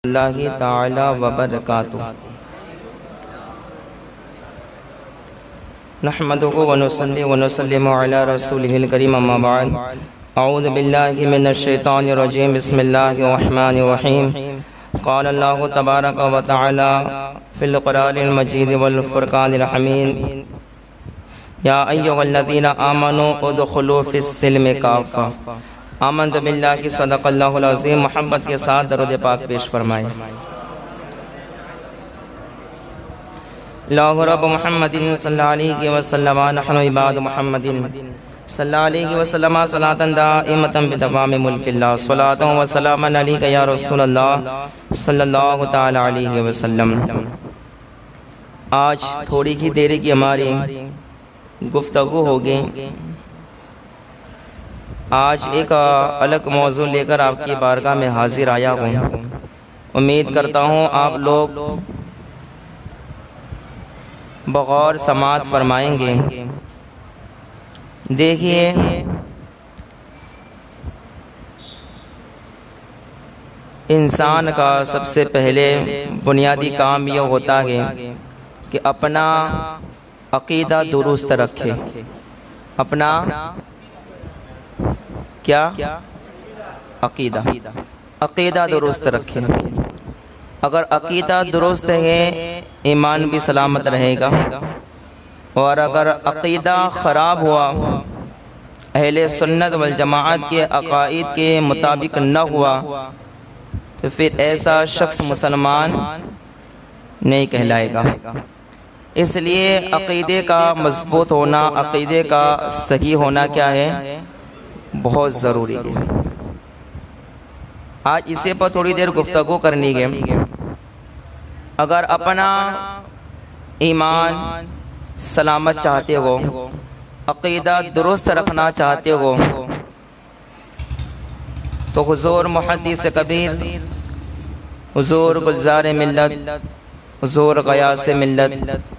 اللہ تعالی وبرکاتہ نحمده ونصلي ونسلم على رسوله الكريم اما بعد اعوذ باللہ من الشیطان الرجیم بسم اللہ الرحمن الرحیم قال اللہ تبارک و تعالی فی القرآن المجید والفرقان الحمید یا ایھا الذین آمنوا ادخلوا فی السلم کافہ آمنت باللہ کی صدق اللہ العظیم محبت کے ساتھ درود پاک پیش فرمائے اللہ رب محمد صلی اللہ علیہ وسلم نحن عباد محمد صلی اللہ علیہ وسلم صلاة دائمة بدوام ملک اللہ صلاة و سلام علیکہ یا رسول اللہ صلی اللہ تعالی علیہ وسلم۔ آج تھوڑی ہی دیر کی ہماری گفتگو ہوگی۔ آج ایک الگ موضوع لے کر آپ کی بارگاہ میں حاضر آیا ہوں۔ امید کرتا ہوں آپ لوگ بغور سماعت فرمائیں گے۔ دیکھیے، انسان کا سب سے پہلے بنیادی کام یہ ہوتا ہے کہ اپنا عقیدہ درست رکھے۔ اپنا کیا؟ عقیدہ درست رکھے۔ اگر عقیدہ درست ہے ایمان بھی سلامت رہے گا، اور اگر عقیدہ خراب ہوا، اہل سنت والجماعت کے عقائد کے مطابق نہ ہوا، تو پھر ایسا شخص مسلمان نہیں کہلائے گا۔ اس لیے عقیدے کا مضبوط ہونا، عقیدے کا صحیح ہونا کیا ہے؟ بہت ضروری ہے۔ آج اسے پر تھوڑی دیر گفتگو کرنی ہے۔ اگر اپنا ایمان سلامت چاہتے ہو، عقیدہ درست رکھنا چاہتے ہو، تو حضور محدث کبیر، حضور گلزار ملت، حضور غیاث ملت،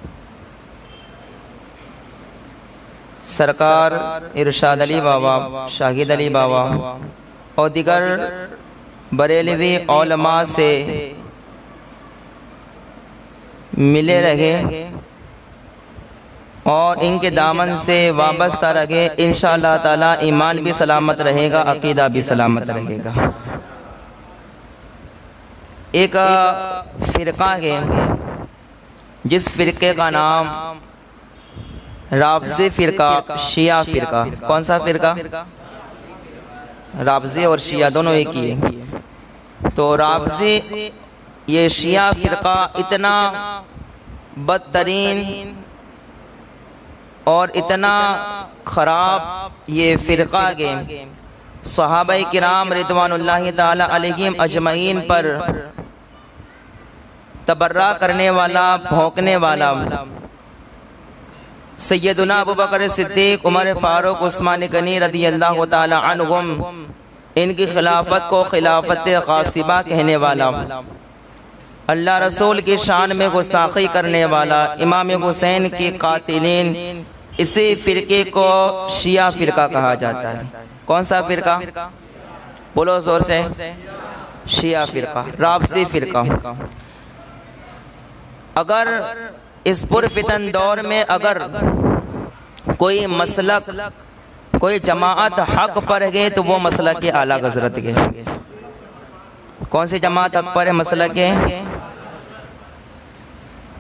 سرکار ارشاد علی بابا، شاہد علی بابا اور دیگر بریلوی علماء سے ملے رہے اور ان کے دامن سے وابستہ رہے، انشاءاللہ تعالی ایمان بھی سلامت رہے گا، عقیدہ بھی سلامت رہے گا۔ ایک فرقہ ہے جس فرقے کا نام رافضی فرقہ، شیعہ فرقہ۔ کون سا فرقہ؟ رافضی اور شیعہ دونوں ایک ہی ہے۔ تو رافضی، یہ شیعہ فرقہ اتنا بدترین اور اتنا خراب یہ فرقہ ہے، صحابہ کرام رضوان اللہ تعالی علیہم اجمعین پر تبرہ کرنے والا، بھونکنے والا، سیدنا ابو بکر صدیق، عمر فاروق، عثمان غنی رضی اللہ تعالی عنہم، ان کی خلافت کو خلافت غاصبہ کہنے والا، اللہ رسول کی شان میں گستاخی کرنے والا، امام حسین کے قاتلین، اسی فرقے کو شیعہ فرقہ کہا جاتا ہے۔ کون سا فرقہ؟ بولو زور سے۔ شیعہ فرقہ، رافضی فرقہ۔ اگر اس پرفتن دور میں اگر کوئی مسلک، کوئی جماعت حق پر ہے تو وہ مسلک اعلیٰ حضرت کے۔ کون سی جماعت حق پر ہے؟ مسلک ہے۔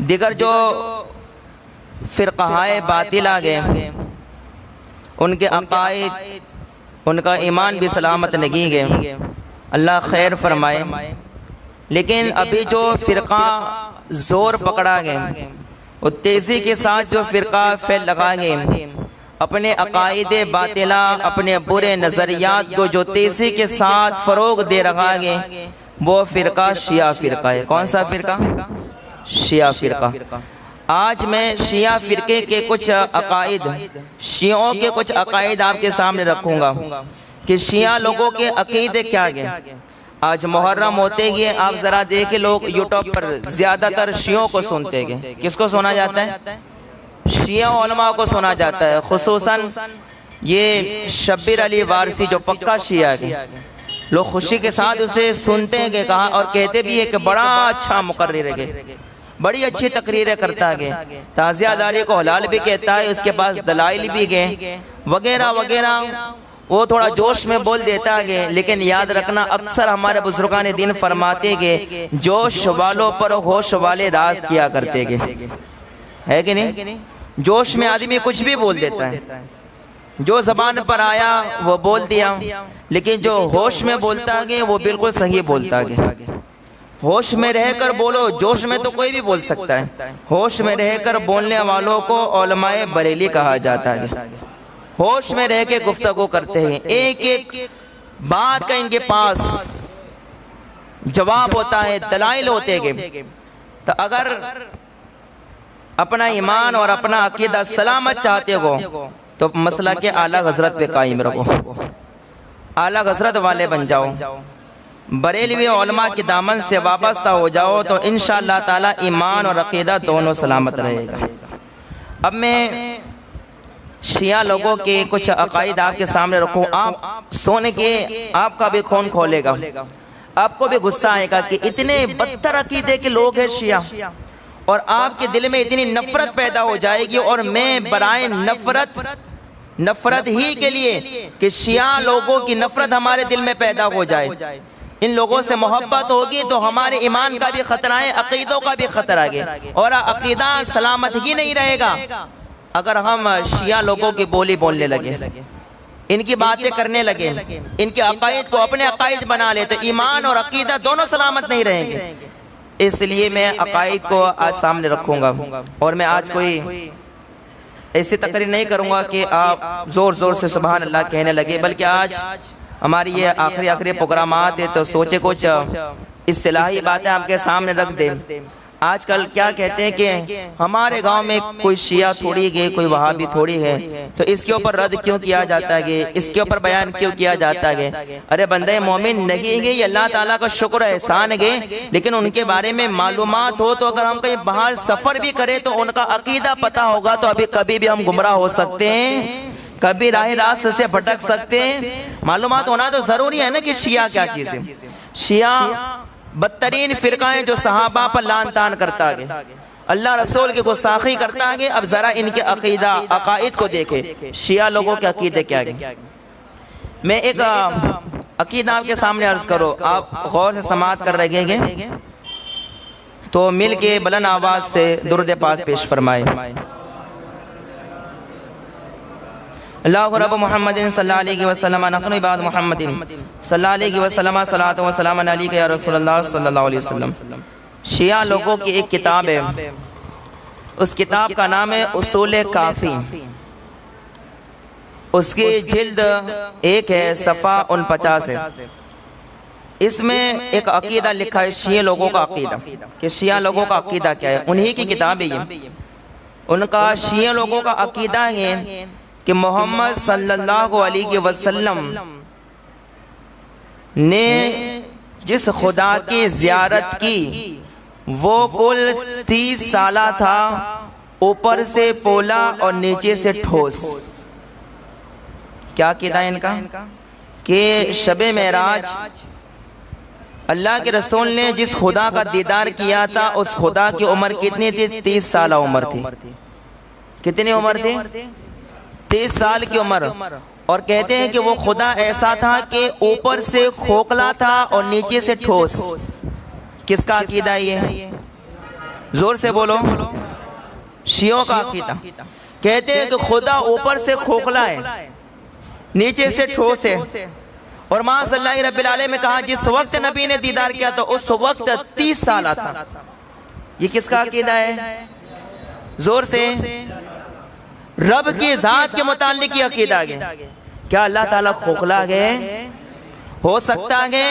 دیگر جو فرقہائے باطلہ گئے، ان کے عقائد، ان کا ایمان بھی سلامت نہیں گئے، اللہ خیر فرمائے۔ لیکن ابھی جو فرقہ زور پکڑا گئے، وہ تیزی کے ساتھ جو فرقہ پھیل لگا گئے، اپنے عقائد باطلہ، اپنے برے نظریات کو جو تیزی کے ساتھ فروغ دے رہا ہے، وہ فرقہ شیعہ فرقہ ہے۔ کون سا فرقہ؟ شیعہ فرقہ۔ آج میں شیعہ فرقے کے کچھ عقائد، شیعوں کے کچھ عقائد آپ کے سامنے رکھوں گا کہ شیعہ لوگوں کے عقیدے کیا ہیں۔ آج محرم ہوتے گئے، آپ ذرا دیکھیں، لوگ یوٹیوب پر زیادہ تر شیعوں کو سنتے گئے۔ کس کو سنا جاتا ہے؟ شیعہ علماء کو سنا جاتا ہے، خصوصاً یہ شبیر علی وارثی جو پکا شیعہ ہے، لوگ خوشی کے ساتھ اسے سنتے ہیں کہ کہا اور کہتے بھی ہے کہ بڑا اچھا مقرر ہے، بڑی اچھی تقریریں کرتا ہے، تعزیہ داری کو حلال بھی کہتا ہے، اس کے پاس دلائل بھی گئے وغیرہ وغیرہ، وہ تھوڑا جوش میں بول دیتا ہے۔ لیکن یاد رکھنا اکثر ہمارے بزرگان دین فرماتے کہ جوش والوں پر ہوش والے راز کیا کرتے ہے کہ نہیں؟ جوش میں آدمی کچھ بھی بول دیتا ہے، جو زبان پر آیا وہ بول دیا، لیکن جو ہوش میں بولتا ہے وہ بالکل صحیح بولتا ہے۔ ہوش میں رہ کر بولو، جوش میں تو کوئی بھی بول سکتا ہے، ہوش میں رہ کر بولنے والوں کو علماء بریلی کہا جاتا ہے۔ ہوش میں رہ کے گفتگو کرتے ہیں، ایک ایک بات کا ان کے پاس جواب ہوتا ہے، دلائل ہوتے ہیں۔ تو اگر اپنا ایمان اور اپنا عقیدہ سلامت چاہتے ہو تو مسئلہ کے اعلیٰ حضرت پہ قائم رہو، اعلیٰ حضرت والے بن جاؤ، بریلوی علماء کے دامن سے وابستہ ہو جاؤ تو انشاءاللہ تعالی ایمان اور عقیدہ دونوں سلامت رہے گا۔ اب میں شیعہ لوگوں کے کچھ عقائد آپ کے سامنے رکھوں، آپ سونے کے آپ کا بھی خون کھولے گا، آپ کو بھی غصہ آئے گا کہ اتنے بدتر عقیدے کے لوگ ہیں شیعہ، اور آپ کے دل میں اتنی نفرت پیدا ہو جائے گی، اور میں برائے نفرت ہی کے لیے کہ شیعہ لوگوں کی نفرت ہمارے دل میں پیدا ہو جائے، ان لوگوں سے محبت ہوگی تو ہمارے ایمان کا بھی خطرہ ہے، عقیدوں کا بھی خطرہ ہے، اور عقیدہ سلامت ہی نہیں رہے گا اگر ہم شیعہ لوگوں کی بولی بولنے لگے، ان کی باتیں کرنے لگے، ان کے عقائد کو اپنے عقائد بنا لے تو ایمان اور عقیدہ دونوں سلامت نہیں رہیں گے۔ اس لیے میں عقائد کو آج سامنے رکھوں گا، اور میں آج کوئی ایسی تقریر نہیں کروں گا کہ آپ زور زور سے سبحان اللہ کہنے لگے، بلکہ آج ہماری یہ آخری پروگرامات ہے تو سوچے کچھ اصطلاحی باتیں آپ کے سامنے رکھ دیں۔ آج کل کیا کہتے ہیں کہ ہمارے گاؤں میں کوئی شیعہ تھوڑی ہے، کوئی وہابی تھوڑی ہے، تو اس کے اوپر رد کیوں کیا جاتا ہے، اس کے اوپر بیان کیوں کیا جاتا ہے؟ ارے بندے مومن نہیں گے، یہ اللہ تعالیٰ کا شکر احسان ہے، لیکن ان کے بارے میں معلومات ہو تو اگر ہم کہیں باہر سفر بھی کریں تو ان کا عقیدہ پتہ ہوگا تو ابھی کبھی بھی ہم گمراہ ہو سکتے ہیں، کبھی راہ راست سے بھٹک سکتے ہیں۔ معلومات ہونا تو ضروری ہے نا کہ شیعہ کیا چیز ہے۔ شیعہ بدترین فرقہ ہے جو صحابہ پر لعن طعن کرتا ہے، اللہ رسول کی گستاخی کرتا ہے۔ اب ذرا ان کے عقیدہ عقائد کو دیکھیں، شیعہ لوگوں کے عقیدے کیا ہیں۔ میں ایک عقیدہ آپ کے سامنے عرض کرو، آپ غور سے سماعت کر رہے ہیں تو مل کے بلند آواز سے درود پاک پیش فرمائے۔ اللہ رب محمد صلی اللہ علیہ وسلم نحن عباد محمد صلی اللہ علیہ وسلم صلاۃ و سلام علیک یا رسول اللہ صلی اللہ علیہ وسلم۔ شیعہ لوگوں کی ایک کتاب ہے، اس کتاب کا نام ہے اصول کافی، اس کی جلد 1 ہے، صفحہ 49 ہے۔ اس میں ایک عقیدہ لکھا ہے شیعہ لوگوں کا عقیدہ، کہ شیعہ لوگوں کا عقیدہ کیا ہے، انہی کی کتاب ہے یہ۔ ان کا شیعہ لوگوں کا عقیدہ ہے کہ محمد صلی اللہ علیہ وسلم نے جس خدا کی زیارت کی وہ کل 30 سالہ تھا، اوپر سے پولا اور نیچے سے ٹھوس۔ کیا عقیدہ ہے ان کا؟ کہ شب معراج اللہ کے رسول نے جس خدا کا دیدار کیا تھا اس خدا کی عمر کتنی تھی؟ 30 سالہ عمر تھی۔ کتنی عمر تھی؟ 30 سال کی عمر۔ اور کہتے ہیں کہ وہ خدا ایسا تھا کہ اوپر سے کھوکھلا تھا اور نیچے سے ٹھوس۔ کس کا عقیدہ یہ؟ زور سے بولو۔ شیعوں کا عقیدہ۔ کہتے ہیں کہ خدا اوپر سے کھوکھلا ہے، نیچے سے ٹھوس ہے، اور ماں صلی اللہ رب العالمین میں کہا جس وقت نبی نے دیدار کیا تو اس وقت 30 سالہ تھا۔ یہ کس کا عقیدہ ہے؟ زور سے۔ رب کی ذات کے متعلق یہ عقیدہ ہے۔ کیا اللہ تعالیٰ کھوکھلا ہے؟ ہو سکتا ہے؟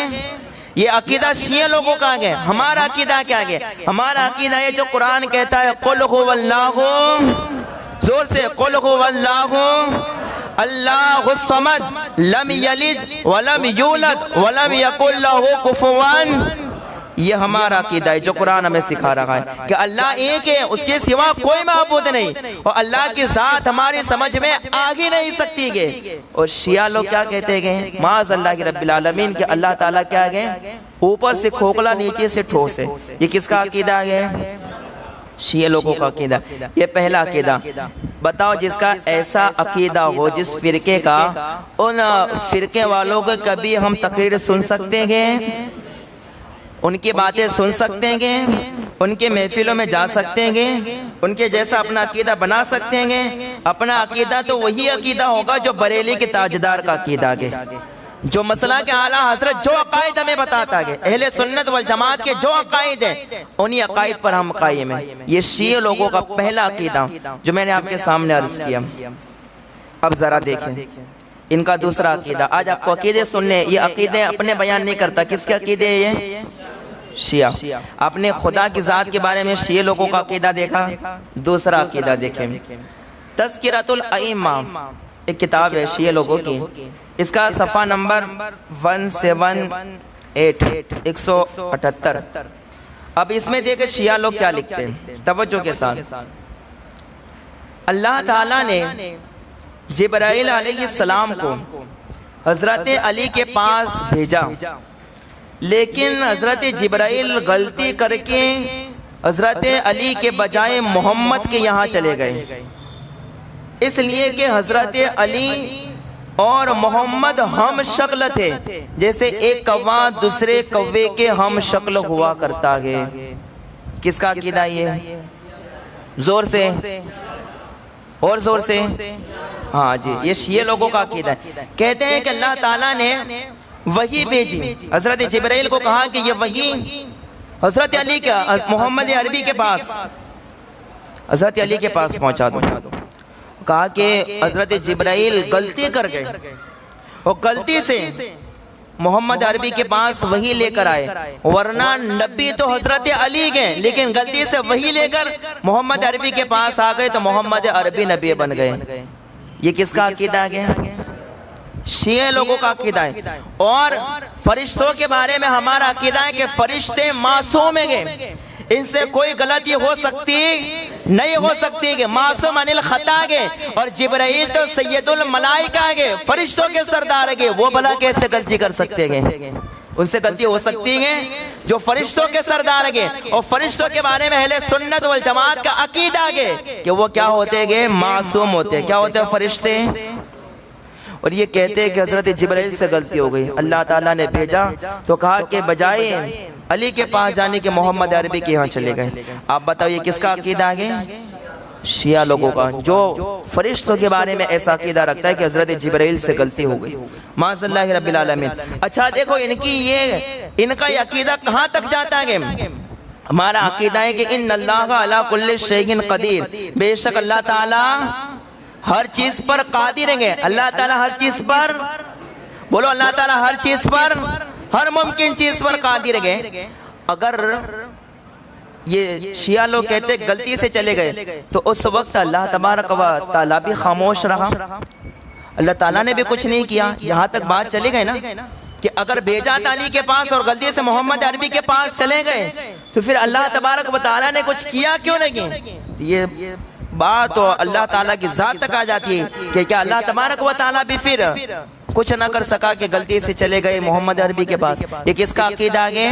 یہ عقیدہ شیعہ لوگوں کا ہے۔ ہمارا عقیدہ کیا ہے؟ ہمارا عقیدہ ہے جو قرآن کہتا ہے قل هو اللہ، زور سے قل هو اللہ اللہ الصمد لم یلد ولم یولد ولم یکن لہ کفوا۔ یہ ہمارا عقیدہ ہے جو قرآن ہمیں سکھا رہا ہے کہ اللہ ایک ہے، اس کے سوا کوئی معبود نہیں، اور اللہ کی ذات ہماری سمجھ میں آ ہی نہیں سکتی گے۔ اور شیعہ لوگ کیا کہتے گئے؟ معاذ اللہ کی رب العالمین کہ اللہ تعالیٰ کیا گئے؟ اوپر سے کھوکھلا نیچے سے ٹھوس ہے۔ یہ کس کا عقیدہ ہے؟ شیعہ لوگوں کا عقیدہ۔ یہ پہلا عقیدہ۔ بتاؤ جس کا ایسا عقیدہ ہو، جس فرقے کا، ان فرقے والوں کو کبھی ہم تقریر سن سکتے ہیں، ان کی باتیں سن سکتے ہیں، ان کے محفلوں میں جا سکتے ہیں، ان کے جیسا اپنا عقیدہ بنا سکتے ہیں؟ اپنا عقیدہ تو وہی عقیدہ ہوگا جو بریلی کے تاجدار کا عقیدہ ہے، جو مسئلہ کے اعلیٰ حضرت جو عقائد ہمیں بتاتا ہے، اہل سنت والجماعت کے جو عقائد ہیں انہی عقائد پر ہم قائم ہیں۔ یہ شیعہ لوگوں کا پہلا عقیدہ جو میں نے آپ کے سامنے عرض کیا۔ اب ذرا دیکھیں ان کا دوسرا عقیدہ۔ آج آپ کو عقیدے سننے، یہ عقیدے اپنے بیان نہیں کرتا، کس کے عقیدے ہیں یہ؟ شیعہ۔ اپنے خدا کی ذات کے بارے میں شیعہ لوگوں کا عقیدہ دیکھا۔ دوسرا عقیدہ دیکھیں، تذکرۃ الائمہ، ایک کتاب ہے شیعہ لوگوں کی، اس کا صفحہ نمبر 178۔ اب اس میں دیکھیں شیعہ لوگ کیا لکھتے ہیں، توجہ کے ساتھ۔ اللہ تعالیٰ نے جبرائیل علیہ السلام کو حضرت علی کے پاس بھیجا، لیکن حضرت جبرائیل غلطی کر کے حضرت علی کے بجائے محمد کے یہاں چلے گئے، اس لیے کہ حضرت علی اور محمد ہم شکل تھے، جیسے ایک کوا دوسرے کوے کے ہم شکل ہوا کرتا ہے۔ کس کا عقیدہ یہ؟ زور سے اور زور سے، ہاں جی، یہ شیعہ لوگوں کا عقیدہ ہے۔ کہتے ہیں کہ اللہ تعالیٰ نے وحی بھیجی، حضرت جبرائیل کو کہا کہ یہ وحی حضرت علی کا، محمد عربی کے پاس، حضرت علی کے پاس پہنچا دو۔ کہا کہ حضرت جبرائیل غلطی کر گئے اور غلطی سے محمد عربی کے پاس وحی لے کر آئے، ورنہ نبی تو حضرت علی گئے، لیکن غلطی سے وحی لے کر محمد عربی کے پاس آ گئے تو محمد عربی نبی بن گئے۔ یہ کس کا عقیدہ ہے؟ شیعہ لوگوں کا عقیدہ ہے۔ اور فرشتوں کے بارے میں ہمارا عقیدہ ہے کہ فرشتے معصوم ہیں، ان سے کوئی غلطی ہو سکتی نہیں ہو سکتی کہ معصوم عن الخطا ہے، اور جبرائیل تو سید الملائکہ ہے، فرشتوں کے سردار ہے، وہ بھلا کیسے غلطی کر سکتے ہیں؟ ان سے غلطی ہو سکتی ہے جو فرشتوں کے سردار ہے۔ اور فرشتوں کے بارے میں اہل سنت والجماعت کا عقیدہ ہے کہ وہ کیا ہوتے ہیں؟ معصوم ہوتے ہیں۔ کیا ہوتے ہیں فرشتے؟ اور یہ کہتے ہیں کہ حضرت جبرائیل سے غلطی ہو گئی، اللہ تعالیٰ نے بھیجا تو کہا کہ بجائے علی کے پاس جانے کے محمد عربی کے یہاں چلے گئے۔ آپ بتاؤ یہ کس کا عقیدہ ہے؟ شیعہ لوگوں کا، جو فرشتوں کے بارے میں ایسا عقیدہ رکھتا ہے کہ حضرت جبرائیل سے غلطی ہو گئی، معاذ اللہ رب العالمین۔ اچھا دیکھو ان کا یہ عقیدہ کہاں تک جاتا ہے؟ ہمارا عقیدہ ہے کہ ان اللہ علی کل شیء قدیر، بے شک اللہ تعالیٰ ہر چیز پر قادر ہیں۔ اللہ تعالیٰ ہر چیز پر، بولو اللہ تعالیٰ ہر چیز پر، ہر ممکن چیز پر قادر ہیں۔ اگر یہ شیعہ لوگ کہتے غلطی سے چلے گئے تو اس وقت اللہ تبارک و تعالیٰ بھی خاموش رہا، اللہ تعالیٰ نے بھی کچھ نہیں کیا۔ یہاں تک بات چلے گئے نا کہ اگر بھیجا علی کے پاس اور غلطی سے محمد عربی کے پاس چلے گئے تو پھر اللہ تبارک و تعالیٰ نے کچھ کیا کیوں نہیں؟ یہ بات تو اللہ تعالیٰ کی ذات تک آ جاتی ہے کہ کیا اللہ تبارک و تعالیٰ بھی پھر کچھ نہ کر سکا کہ غلطی سے چلے گئے محمد عربی کے پاس؟ یہ کس کا عقیدہ ہے؟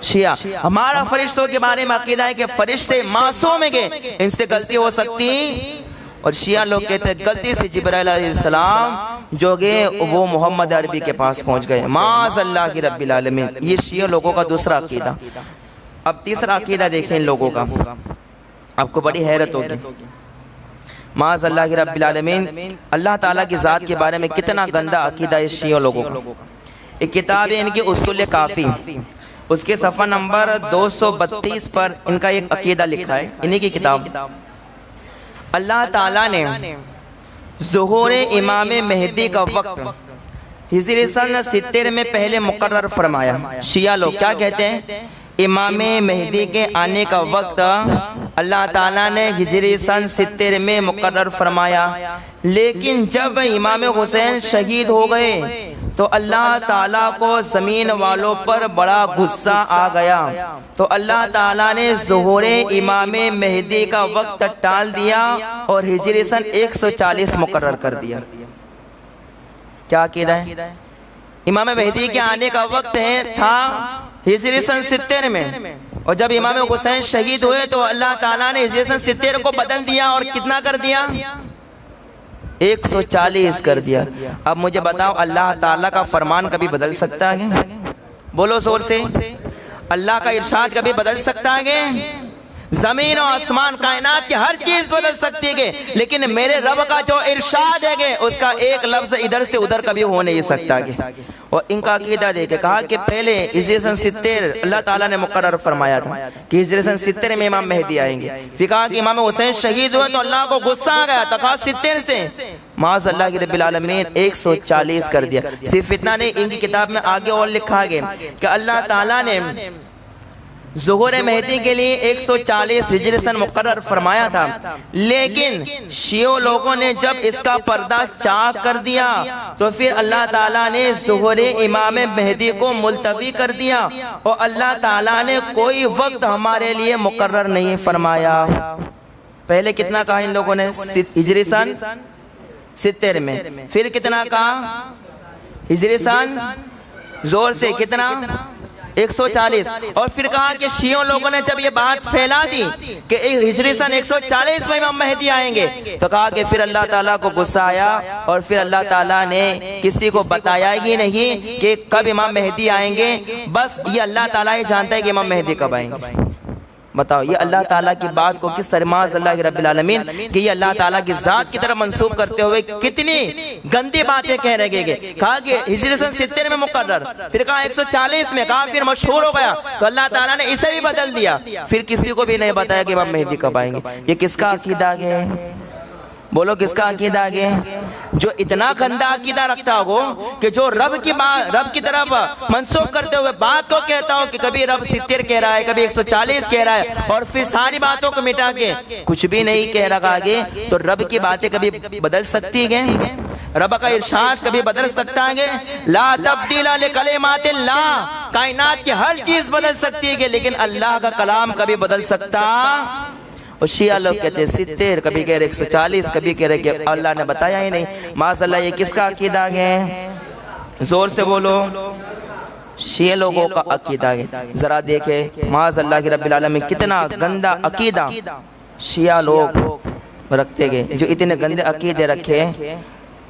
شیعہ۔ ہمارا فرشتوں کے بارے میں عقیدہ ہے کہ فرشتے معصوم ہیں، ان سے غلطی ہو سکتی، اور شیعہ لوگ کہتے ہیں غلطی سے جبرائیل علیہ السلام جو گئے وہ محمد عربی کے پاس پہنچ گئے، معاذ اللہ کی رب العالمین۔ یہ شیعہ لوگوں کا دوسرا عقیدہ۔ اب تیسرا عقیدہ دیکھیں ان لوگوں کا، آپ کو بڑی حیرت ہوگی، معاذ اللہ کی رب العالمین، اللہ تعالیٰ کی ذات کے بارے میں کتنا گندہ عقیدہ ہے شیعہ لوگوں کا۔ ایک کتاب ہے ان کی اصول کافی، اس کے صفحہ نمبر 232 پر ان کا ایک عقیدہ لکھا ہے، انہی کی کتاب۔ اللہ تعالیٰ نے ظہور امام مہدی کا وقت ہجری سن 70 میں پہلے مقرر فرمایا۔ شیعہ لوگ کیا کہتے ہیں؟ امام مہدی کے آنے کا وقت اللہ تعالیٰ نے ہجری سن 70 میں مقرر فرمایا، لیکن جب امام حسین شہید ہو گئے تو اللہ تعالیٰ کو زمین والوں پر بڑا غصہ آ گیا، تو اللہ تعالیٰ نے ظہور امام مہدی کا وقت ٹال دیا اور ہجری سن 140 مقرر کر دیا۔ کیا عقیدہ ہے؟ امام مہدی کے آنے کا وقت تھا ہجری سن 70 میں، اور جب امام حسین شہید ہوئے تو اللہ تعالیٰ نے ہجری سن 70 کو بدل دیا اور کتنا کر دیا؟ 140 کر دیا۔ اب مجھے بتاؤ، اللہ تعالیٰ کا فرمان کبھی بدل سکتا ہے؟ بولو زور سے، اللہ کا ارشاد کبھی بدل سکتا ہے؟ زمین و آسمان کائنات کی ہر چیز بدل سکتی ہے، لیکن میرے رب کا جو ارشاد ہے اس کا ایک لفظ ادھر سے ادھر کبھی ہو نہیں سکتا۔ اور ان کا عقیدہ دیکھے، کہا کہ پہلے ہجری سن 70 اللہ تعالیٰ نے مقرر فرمایا تھا کہ ہجری سن 70 میں امام مہدی آئیں گے، پھر کہا کہ امام حسین شہید ہوئے تو اللہ کو غصہ آ گیا، تو کہا 70 سے معاذ اللہ کی رب العالمین 140 کر دیا۔ صرف اتنا نہیں، ان کی کتاب میں آگے اور لکھا گیا کہ اللہ تعالیٰ نے ظہور مہدی کے لیے 140 ہجری سن مقرر فرمایا تھا، لیکن شیعہ لوگوں نے جب اس کا پردہ چاک کر دیا تو پھر اللہ تعالیٰ نے ظہور امام مہدی کو ملتوی کر دیا، اور اللہ تعالیٰ نے کوئی وقت ہمارے لیے مقرر نہیں فرمایا۔ پہلے کتنا کہا ان لوگوں نے؟ ہجری سن 70 میں، پھر کتنا کہا؟ ہجری سن زور سے کتنا؟ 140، اور پھر کہا کہ شیعوں لوگوں نے جب یہ بات پھیلا دی کہ ہجری سن 140 میں امام مہدی آئیں گے تو کہا کہ پھر اللہ تعالیٰ کو غصہ آیا، اور پھر اللہ تعالیٰ نے کسی کو بتایا ہی نہیں کہ کب امام مہدی آئیں گے، بس یہ اللہ تعالیٰ ہی جانتا ہے کہ امام مہدی کب آئیں گے۔ بتاؤ یہ اللہ تعالیٰ کی بات کو کس طرح معاذ اللہ رب العالمین کہ یہ اللہ تعالیٰ کی ذات کی طرف منسوب کرتے ہوئے کتنی گندی باتیں کہہ رہے گے۔ کہا کہ ہجری سن 70 میں مقرر، پھر کہا 140 میں، کہا پھر مشہور ہو گیا تو اللہ تعالیٰ نے اسے بھی بدل دیا، پھر کسی کو بھی نہیں بتایا کہ امام مہدی کب آئیں گے۔ یہ کس کا عقیدہ ہے؟ بولو کس کا عقیدہ ہے؟ جو اتنا گندا عقیدہ رکھتا ہو کہ جو رب کی طرف منسوب کرتے ہوئے بات کو کہتا ہو کہ کبھی رب 70 کہہ رہا ہے، کبھی 140 کہہ رہا ہے، اور پھر ساری باتوں کو مٹا کے کچھ بھی نہیں کہہ رہا آگے، تو رب کی باتیں کبھی بدل سکتی ہیں؟ رب کا ارشاد کبھی بدل سکتا ہے؟ لا تبدیل لکلمات اللہ، کائنات کی ہر چیز بدل سکتی ہے لیکن اللہ کا کلام کبھی بدل سکتا؟ اور شیعہ لوگ کہتے ہیں 70، کبھی کہہ رہے 140، کبھی کہہ رہے کہ اللہ نے بتایا ہی نہیں۔ معاذ اللہ یہ کس کا عقیدہ ہے؟ زور سے بولو، شیعہ لوگوں کا عقیدہ ہے۔ ذرا دیکھیں معاذ اللہ کی رب العالمین کتنا گندا عقیدہ شیعہ لوگ رکھتے گئے، جو اتنے گندے عقیدے رکھے۔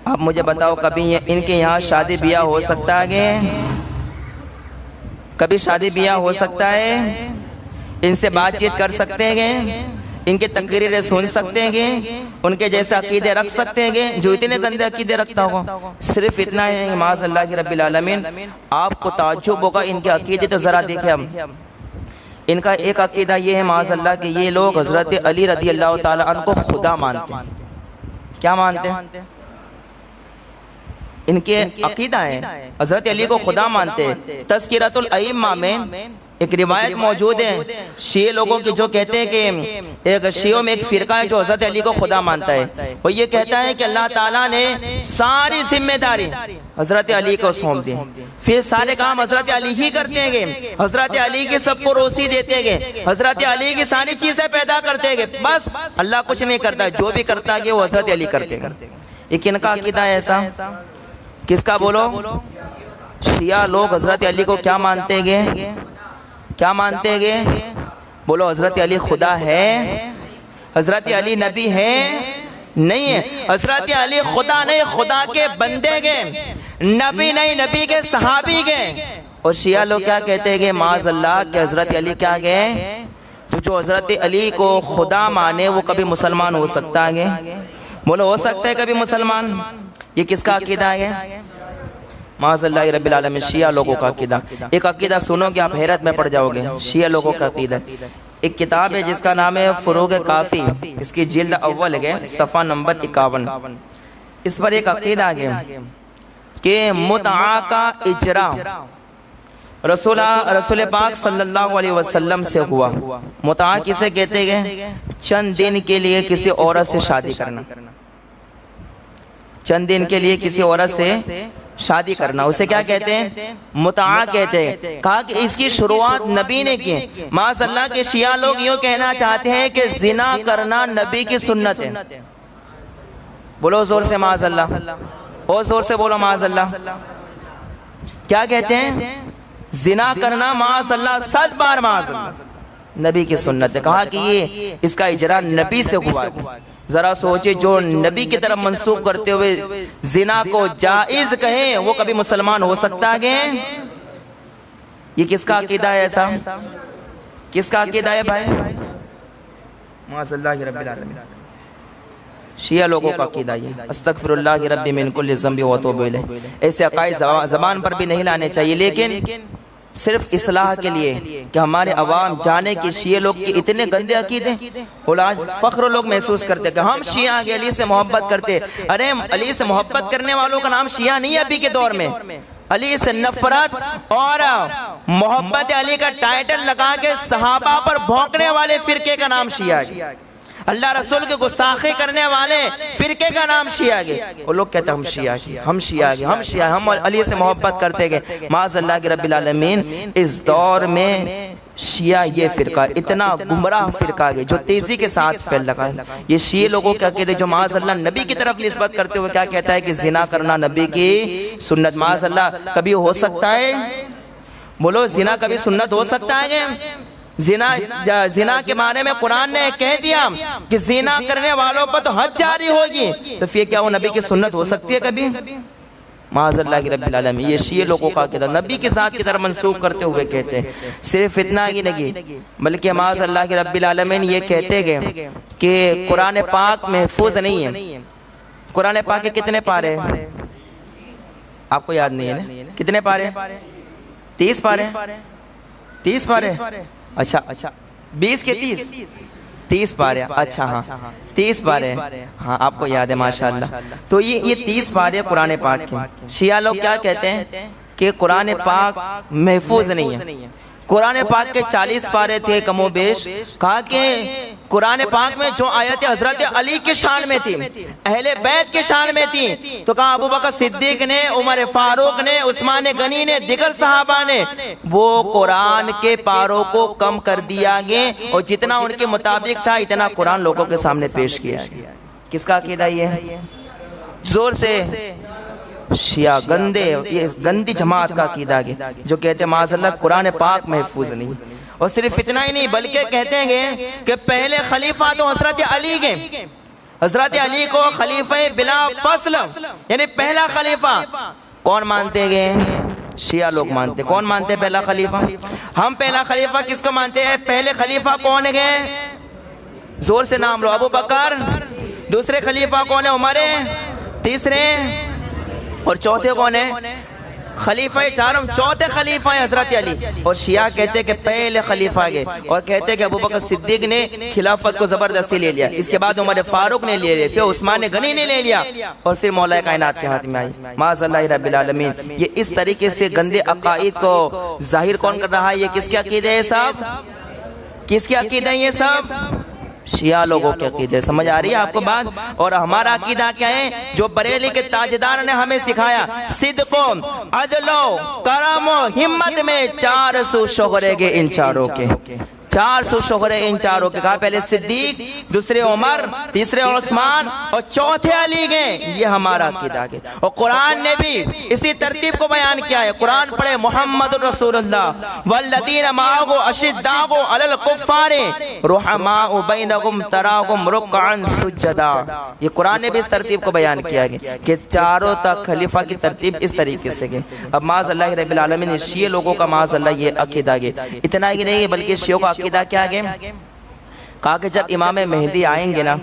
اب مجھے بتاؤ کبھی ان کے یہاں شادی بیاہ ہو سکتا ہے؟ کبھی شادی بیاہ ہو سکتا ہے؟ ان سے بات چیت کر سکتے ہیں؟ ان کے تقریریں سن سکتے ہیں؟ ان کے جیسے عقیدے رکھ سکتے ہیں جو اتنے گندے عقیدے رکھتا ہوگا؟ صرف اتنا ہی نہیں، معاذ اللہ کی رب العالمین آپ کو تعجب ہوگا ان کے عقیدے تو ذرا دیکھیں ہم۔ ان کا ایک عقیدہ یہ ہے معاذ اللہ کہ یہ لوگ حضرت علی رضی اللہ تعالیٰ عنہ کو خدا مانتے ہیں۔ کیا مانتے ہیں؟ ان کے عقیدہ ہے حضرت علی کو خدا مانتے ہیں۔ تذکرۃ الائمہ میں ایک روایت موجود ہے شیعہ لوگوں کی جو کہتے ہیں کہ ایک شیعوں میں ایک فرقہ ہے جو حضرت علی کو خدا مانتا ہے، وہ یہ کہتا ہے کہ اللہ تعالیٰ نے ساری ذمہ داری حضرت علی کو سونپ دی، پھر سارے کام حضرت علی ہی کرتے ہیں، حضرت علی کی سب کو روزی دیتے ہیں، حضرت علی کی ساری چیزیں پیدا کرتے ہیں، بس اللہ کچھ نہیں کرتا، جو بھی کرتا ہے وہ حضرت علی کرتے ہیں۔ یہ کن کا عقیدہ ہے ایسا؟ کس کا؟ بولو۔ شیعہ لوگ حضرت علی کو کیا مانتے ہیں؟ کیا مانتے ہیں؟ بولو حضرت علی خدا ہے؟ حضرت علی نبی ہے؟ نہیں ہے۔ حضرت علی خدا نہیں، خدا کے بندے گئے، نبی نہیں، نبی کے صحابی گئے۔ اور شیعہ لوگ کیا کہتے ہیں معاذ اللہ کہ حضرت علی کیا گئے؟ تو جو حضرت علی کو خدا مانے وہ کبھی مسلمان ہو سکتا ہے؟ بولو ہو سکتا ہے کبھی مسلمان؟ یہ کس کا عقیدہ ہے؟ معاذ اللہ رب العالمین شیعہ لوگوں کا عقیدہ۔ ایک عقیدہ سنو گے آپ حیرت میں پڑ جاؤ گے، شیعہ لوگوں کا عقیدہ۔ ایک کتاب ہے جس کا نام ہے فروغ کافی، اس کی جلد اول ہے صفحہ نمبر 51۔ اس پر ایک عقیدہ ہے کہ متعہ کا اجرا رسول پاک صلی اللہ علیہ وسلم سے ہوا۔ متعہ کسے کہتے ہیں؟ چند دن کے لیے کسی عورت سے شادی کرنا، چند دن کے لیے کسی عورت سے شادی کرنا، اسے کیا کہتے ہیں؟ متعہ کہتے ہیں۔ کہا کہ اس کی شروعات نبی نے کی۔ معاذ اللہ کے شیعہ لوگ یوں کہنا چاہتے ہیں کہ زنا کرنا نبی کی سنت ہے۔ بولو زور سے معاذ اللہ، اور زور سے بولو معاذ اللہ۔ کیا کہتے ہیں؟ زنا کرنا معاذ اللہ، 100 بار معاذ اللہ نبی کی سنت ہے۔ کہا کہ یہ اس کا اجرا نبی سے ہوا ہے۔ ذرا سوچے، جو نبی کی طرف منسوخ کرتے ہوئے زنا کو جائز کہیں، وہ کبھی مسلمان ہو سکتا ہے؟ یہ کس کا عقیدہ ہے؟ ایسا کس کا عقیدہ ہے بھائی؟ معاذ اللہ رب العالمین، شیعہ لوگوں کا عقیدہ یہ۔ استغفر اللہ ربی من کل ذنب و اتوب الیہ۔ ایسے عقائد زبان پر بھی نہیں لانے چاہیے، لیکن صرف اصلاح کے لیے کہ ہمارے عوام جانے کہ شیعہ لوگ کے اتنے گندے عقیدے، اور آج فخر لوگ محسوس کرتے کہ ہم شیعہ کے علی سے محبت کرتے۔ ارے علی سے محبت کرنے والوں کا نام شیعہ نہیں ہے ابھی کے دور میں۔ علی سے نفرت اور محبت علی کا ٹائٹل لگا کے صحابہ پر بھونکنے والے فرقے کا نام شیعہ ہے۔ اللہ رسول کے گستاخی کرنے والے فرقے کا نام شیعہ ہے۔ وہ لوگ کہتے ہیں ہم شیعہ ہیں، ہم شیعہ ہیں، ہم شیعہ ہیں، ہم علی سے محبت کرتے گئے۔ معاذ اللہ کے رب العالمین، اس دور میں شیعہ یہ فرقہ اتنا گمراہ فرقہ ہے جو تیزی کے ساتھ پھیل لگا ہے۔ یہ شیعہ لوگوں کے عقیدے جو معاذ اللہ نبی کی طرف نسبت کرتے ہوئے کیا کہتا ہے کہ زنا کرنا نبی کی سنت۔ معاذ اللہ کبھی ہو سکتا ہے؟ بولو زنا کبھی سنت ہو سکتا ہے؟ زنا کے بارے میں قرآن نے کہہ دیا کہ زنا کرنے والوں پر تو حد جاری ہوگی، تو پھر کیا وہ نبی کی سنت ہو سکتی ہے کبھی؟ معاذ اللہ کی رب العالمین، یہ شیعہ لوگوں کا عقیدہ نبی کے ساتھ کی طرف منسوخ کرتے ہوئے کہتے ہیں۔ صرف اتنا ہی نہیں بلکہ معاذ اللہ کی رب العالمین یہ کہتے گئے کہ قرآن پاک محفوظ نہیں ہے۔ قرآن پاک کے کتنے پارے ہیں؟ آپ کو یاد نہیں ہے نا؟ کتنے پارے؟ 30 پارے؟ 30 پارے؟ اچھا 20 کے 30 پارے، اچھا ہاں 30 پارے، ہاں آپ کو یاد ہے ماشاءاللہ۔ تو یہ 30 پارے قرآن پاک کے۔ شیعہ لوگ کیا کہتے ہیں کہ قرآن پاک محفوظ نہیں ہے۔ قرآن پاک کے 40 پارے تھے کم و بیش۔ کہا کہ قرآن پاک میں جو آیت حضرت علی کے شان میں تھی، اہل بیت کے شان میں تھی، تو کہا ابو بکر صدیق نے، عمر فاروق نے، عثمان غنی نے، دیگر صحابہ نے وہ قرآن کے پاروں کو کم کر دیا گیا، اور جتنا ان کے مطابق تھا اتنا قرآن لوگوں کے سامنے پیش کیا گیا۔ کس کا عقیدہ یہ ہے؟ زور سے شیعہ گندے، یہ گندی جماعت کا عقیدہ ہے جو کہتے ہیں معاذ اللہ قرآن پاک محفوظ نہیں۔ اور صرف اتنا ہی نہیں بلکہ کہتے ہیں کہ پہلے خلیفہ تو حضرت علی کے، حضرت علی کو خلیفہ بلا فصل یعنی پہلا خلیفہ کون مانتے گئے؟ شیعہ لوگ مانتے۔ کون مانتے پہلا خلیفہ؟ ہم پہلا خلیفہ کس کو مانتے ہیں؟ پہلے خلیفہ کون گئے؟ زور سے نام لو۔ ابو بکر۔ دوسرے خلیفہ کون ہے؟ عمر۔ تیسرے اور چوتھے کون ہے؟ خلیفہ چارم، چوتھے خلیفہ حضرت علی۔ اور شیعہ کہتے کہ پہلے خلیفہ گئے، اور کہتے کہ ابو بکر صدیق نے خلافت کو زبردستی لے لیا، اس کے بعد عمر فاروق نے لے لیا، پھر عثمان غنی نے لے لیا، اور پھر مولا کائنات کے ہاتھ میں آئی۔ معاذ اللہ رب العالمین، یہ اس طریقے سے گندے عقائد کو ظاہر کون کر رہا ہے؟ یہ کس کے عقیدے ہے صاحب؟ کس کے عقیدے ہیں یہ سب؟ شیعہ لوگوں کے عقیدے۔ سمجھ آ رہی ہے آپ کو بات؟ اور ہمارا عقیدہ کیا ہے جو بریلی کے تاجدار نے ہمیں سکھایا؟ صدق و عدل و کرم و ہمت میں 400 شہرے گے ان چاروں کے، 400 شہرے ان چاروں کے۔ کہا پہلے صدیق، دوسرے عمر، تیسرے عثمان، اور چوتھے علی گئے۔ یہ ہمارا عقیدہ ہے۔ اور قرآن نے بھی اسی ترتیب کو بیان کیا ہے۔ قرآن پڑھے محمد رسول اللہ والذین معہ اشداء علی الکفار رحماء بینہم تراہم رکعا سجدا۔ یہ قرآن نے بھی اس ترتیب کو بیان کیا ہے کہ چاروں تک خلیفہ کی ترتیب اس طریقے سے گئے۔ اب معاذ اللہ رب العالمین، شیعہ لوگوں کا معاذ اللہ یہ عقیدہ ہے۔ اتنا ہی نہیں بلکہ شیعوں کا عقیدہ کیا ہے؟ کہا کہ جب امام مہدی آئیں گے نا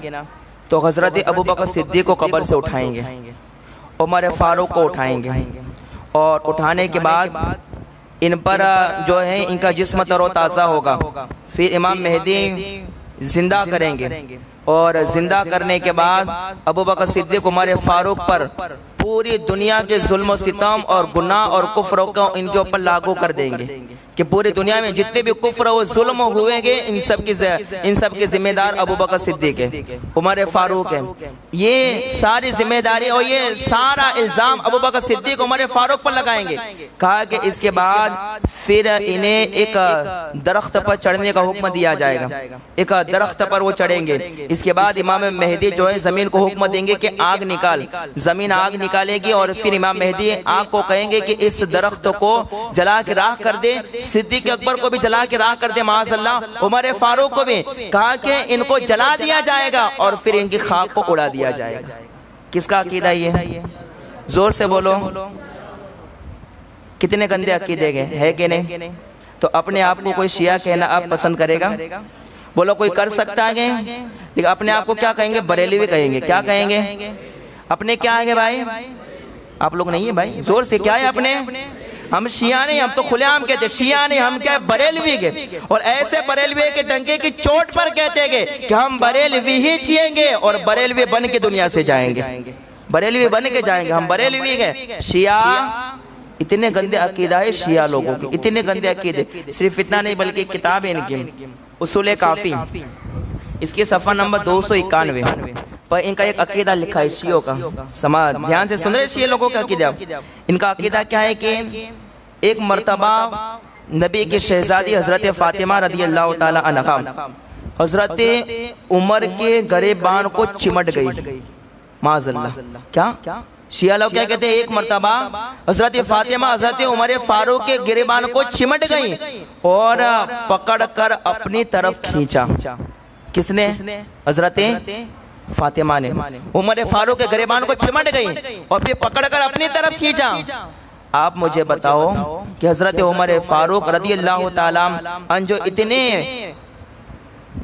تو حضرت ابو بکر صدیق کو قبر سے اٹھائیں گے، عمر فاروق کو اٹھائیں گے، اور اٹھانے کے بعد ان پر جو ہے ان کا جسم تر و تازہ ہوگا۔ پھر امام مہدی زندہ کریں گے، اور زندہ کرنے کے بعد ابو بکر صدیق عمر فاروق پر پوری دنیا کے ظلم و ستم اور گناہ اور کفر کو ان کے اوپر لاگو کر دیں گے کہ پوری دنیا میں جتنے بھی کفر و ظلم ہوئے گے ان سب کے ذمہ دار ابو بکر صدیق ہے، عمر فاروق ہے. یہ ساری ذمہ داری اور یہ سارا الزام ابو بکر صدیق عمر فاروق پر لگائیں گے. کہا کہ اس کے بعد پھر انہیں ایک درخت پر چڑھنے کا حکم دیا جائے گا، ایک درخت پر وہ چڑھیں گے. اس کے بعد امام مہدی جو ہے زمین کو حکم دیں گے کہ آگ نکال، زمین آگ نکالے گی اور پھر امام مہدی آگ کو کہیں گے کہ اس درخت کو جلا کے راکھ کر دے. صدیق اکبر کو بھی جلا کے راکھ کر دے معاذ اللہ، عمر فاروق کو بھی کہا کہ ان کو جلا دیا جائے گا اور پھر ان کی خاک کو اڑا دیا جائے گا. کس کا عقیدہ یہ ہے؟ زور سے بولو. کتنے گندے عقیدے گئے ہے کہ نہیں؟ تو اپنے آپ کو کوئی شیعہ کہنا آپ پسند کرے گا؟ بولو کوئی کر سکتا ہے؟ لیکن اپنے آپ کو کیا کہیں گے؟ بریلوی کہیں گے. کیا کہیں گے اپنے؟ کیا ہے بھائی؟ آپ لوگ نہیں ہے بھائی، زور سے کیا ہے اپنے؟ ہم شیعہ نہیں، ہم تو کھلے عام کہتے شیعہ نہیں، ہم کیا ہے؟ بریلوی کے. اور ایسے بریلوی کے ڈنکے کی چوٹ پر کہتے گے کہ ہم بریلوی ہی چھیئیں گے اور بریلوی بن کے دنیا سے جائیں گے، بریلوی بن کے جائیں گے. ہم بریلوی گئے. شیعہ اتنے گندے عقیدہ ہے شیعہ لوگوں کے، اتنے گندے عقیدے. صرف اتنا نہیں بلکہ کتاب ہے ان کی اصول کافی، اس کے صفحہ نمبر 291 پر ان کا ایک عقیدہ لکھا ہے شیعوں کا. سماعت دھیان سے سن رہے شیعہ لوگوں کا عقیدہ. ان کا عقیدہ کیا ہے کہ ایک مرتبہ نبی کی شہزادی حضرت فاطمہ رضی اللہ تعالی عنہا حضرت عمر کے گریبان کو چمٹ گئی معاذ اللہ. کیا شیعہ لوگ کیا کہتے ہیں؟ ایک مرتبہ حضرت فاطمہ حضرت عمر فاروق کے گریبان کو چمٹ گئی اور پکڑ کر اپنی طرف کھینچا. کس نے؟ حضرت فاطمہ نے. عمر فاروق کے گریبان کو چمٹ گئی اور پھر پکڑ کر اپنی طرف کھینچا. آپ مجھے بتاؤ کہ حضرت عمر فاروق رضی اللہ تعالیٰ عنہ جو اتنے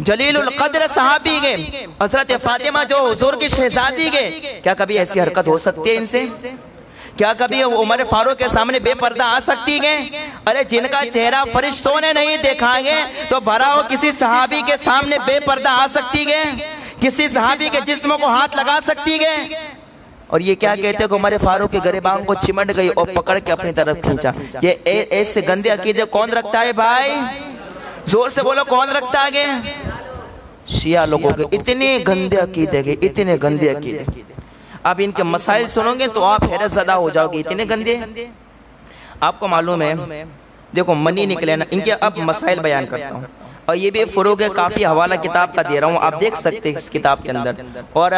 جلیل القدر صحابی گئے، حضرت فاطمہ جو حضور کی شہزادی گئے، کیا کبھی ایسی حرکت ہو سکتی ہے ان سے؟ کیا کبھی عمر فاروق کے سامنے بے پردہ آ سکتی گئے؟ ارے جن کا چہرہ فرشتوں نے نہیں دیکھا گے تو بھلا وہ کسی صحابی کے سامنے بے پردہ آ سکتی گئے؟ کسی صحابی کے جسم کو ہاتھ لگا سکتی گئے؟ اور یہ کیا کہتے ہیں کہ عمر فاروق کے گریبان کو چمٹ گئی اور پکڑ کے اپنی طرف کھینچا. یہ ایسے گندے عقیدے کون رکھتا ہے بھائی؟ زور سے بولو کون رکھتا ہے؟ شیعہ لوگوں کے اتنے گندے عقیدے گئے، اتنے گندے عقیدے. اب ان کے مسائل سنو گے تو آپ حیرت زدہ ہو جاؤ گے، اتنے گندے. آپ کو معلوم ہے دیکھو منی نکلے نا، ان کے اب مسائل بیان کرتا ہوں اور یہ بھی فروغ کافی حوالہ کتاب کا دے رہا ہوں، آپ دیکھ سکتے ہیں اس کتاب کے اندر. اور